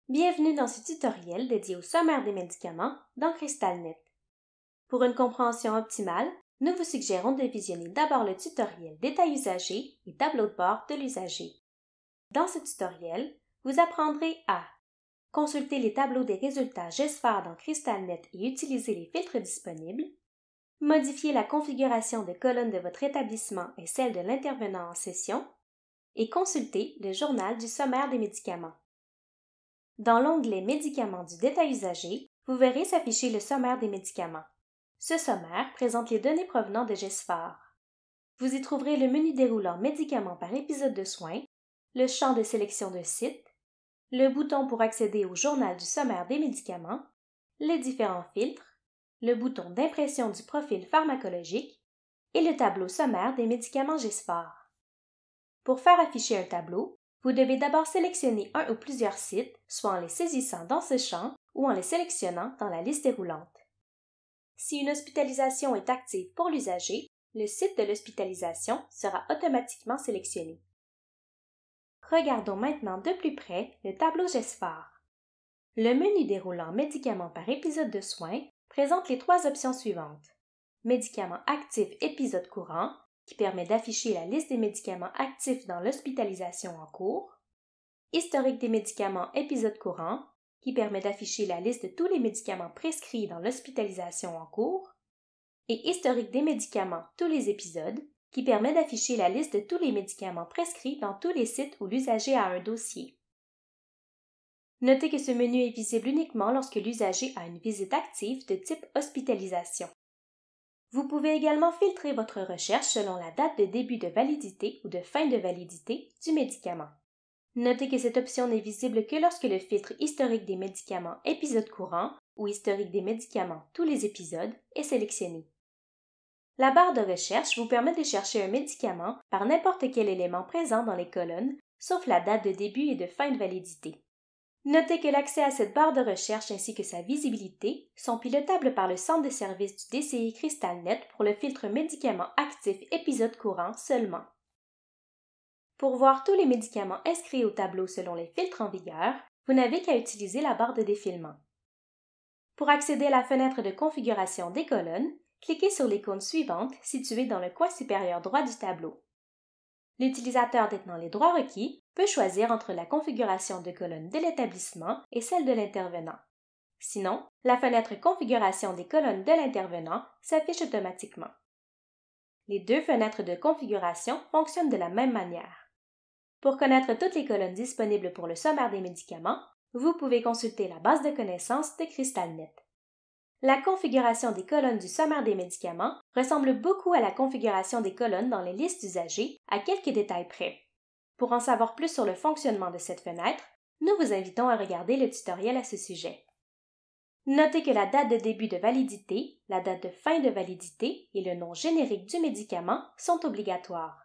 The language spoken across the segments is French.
Bienvenue dans ce tutoriel dédié au sommaire des médicaments dans CrystalNet. Pour une compréhension optimale, nous vous suggérons de visionner d'abord le tutoriel Détails usagers et tableau de bord de l'usager. Dans ce tutoriel, vous apprendrez à consulter les tableaux des résultats GESFAR dans CrystalNet et utiliser les filtres disponibles, modifier la configuration des colonnes de votre établissement et celle de l'intervenant en session, et consulter le journal du sommaire des médicaments. Dans l'onglet Médicaments du détail usager, vous verrez s'afficher le sommaire des médicaments. Ce sommaire présente les données provenant de GESFAR. Vous y trouverez le menu déroulant Médicaments par épisode de soins, le champ de sélection de sites, le bouton pour accéder au journal du sommaire des médicaments, les différents filtres, le bouton d'impression du profil pharmacologique et le tableau sommaire des médicaments GESFAR. Pour faire afficher un tableau, vous devez d'abord sélectionner un ou plusieurs sites, soit en les saisissant dans ce champ ou en les sélectionnant dans la liste déroulante. Si une hospitalisation est active pour l'usager, le site de l'hospitalisation sera automatiquement sélectionné. Regardons maintenant de plus près le tableau GESFAR. Le menu déroulant Médicaments par épisode de soins présente les trois options suivantes. Médicaments actifs épisode courant, qui permet d'afficher la liste des médicaments actifs dans l'hospitalisation en cours, historique des médicaments épisode courant, qui permet d'afficher la liste de tous les médicaments prescrits dans l'hospitalisation en cours, et historique des médicaments tous les épisodes, qui permet d'afficher la liste de tous les médicaments prescrits dans tous les sites où l'usager a un dossier. Notez que ce menu est visible uniquement lorsque l'usager a une visite active de type hospitalisation. Vous pouvez également filtrer votre recherche selon la date de début de validité ou de fin de validité du médicament. Notez que cette option n'est visible que lorsque le filtre historique des médicaments épisode courant ou historique des médicaments tous les épisodes est sélectionné. La barre de recherche vous permet de chercher un médicament par n'importe quel élément présent dans les colonnes, sauf la date de début et de fin de validité. Notez que l'accès à cette barre de recherche ainsi que sa visibilité sont pilotables par le centre de service du DCI CrystalNet pour le filtre médicaments actifs épisode courant seulement. Pour voir tous les médicaments inscrits au tableau selon les filtres en vigueur, vous n'avez qu'à utiliser la barre de défilement. Pour accéder à la fenêtre de configuration des colonnes, cliquez sur l'icône suivante située dans le coin supérieur droit du tableau. L'utilisateur détenant les droits requis peut choisir entre la configuration de colonne de l'établissement et celle de l'intervenant. Sinon, la fenêtre Configuration des colonnes de l'intervenant s'affiche automatiquement. Les deux fenêtres de configuration fonctionnent de la même manière. Pour connaître toutes les colonnes disponibles pour le sommaire des médicaments, vous pouvez consulter la base de connaissances de CrystalNet. La configuration des colonnes du sommaire des médicaments ressemble beaucoup à la configuration des colonnes dans les listes d'usagers, à quelques détails près. Pour en savoir plus sur le fonctionnement de cette fenêtre, nous vous invitons à regarder le tutoriel à ce sujet. Notez que la date de début de validité, la date de fin de validité et le nom générique du médicament sont obligatoires.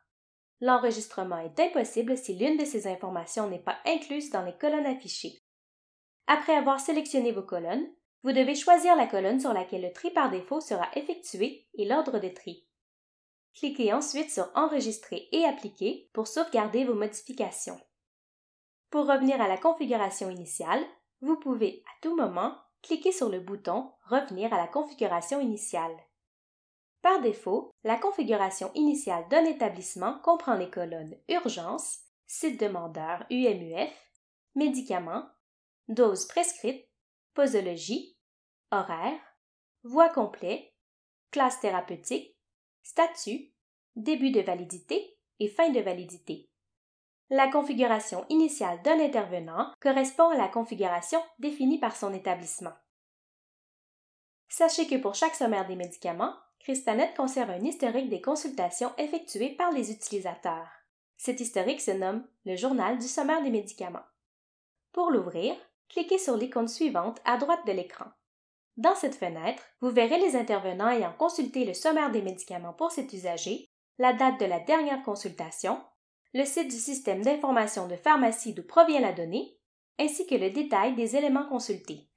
L'enregistrement est impossible si l'une de ces informations n'est pas incluse dans les colonnes affichées. Après avoir sélectionné vos colonnes, vous devez choisir la colonne sur laquelle le tri par défaut sera effectué et l'ordre de tri. Cliquez ensuite sur Enregistrer et Appliquer pour sauvegarder vos modifications. Pour revenir à la configuration initiale, vous pouvez à tout moment cliquer sur le bouton Revenir à la configuration initiale. Par défaut, la configuration initiale d'un établissement comprend les colonnes Urgence, Site demandeur UMUF, Médicaments, Doses prescrites, Posologie, Horaire, Voie complet, Classe thérapeutique, Statut, Début de validité et fin de validité. La configuration initiale d'un intervenant correspond à la configuration définie par son établissement. Sachez que pour chaque sommaire des médicaments, CrystalNet conserve un historique des consultations effectuées par les utilisateurs. Cet historique se nomme le journal du sommaire des médicaments. Pour l'ouvrir, cliquez sur l'icône suivante à droite de l'écran. Dans cette fenêtre, vous verrez les intervenants ayant consulté le sommaire des médicaments pour cet usager, la date de la dernière consultation, le site du système d'information de pharmacie d'où provient la donnée, ainsi que le détail des éléments consultés.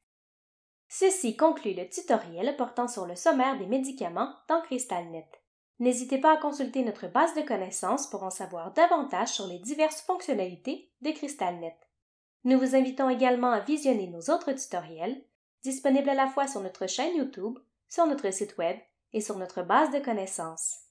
Ceci conclut le tutoriel portant sur le sommaire des médicaments dans CrystalNet. N'hésitez pas à consulter notre base de connaissances pour en savoir davantage sur les diverses fonctionnalités de CrystalNet. Nous vous invitons également à visionner nos autres tutoriels, disponibles à la fois sur notre chaîne YouTube, sur notre site Web et sur notre base de connaissances.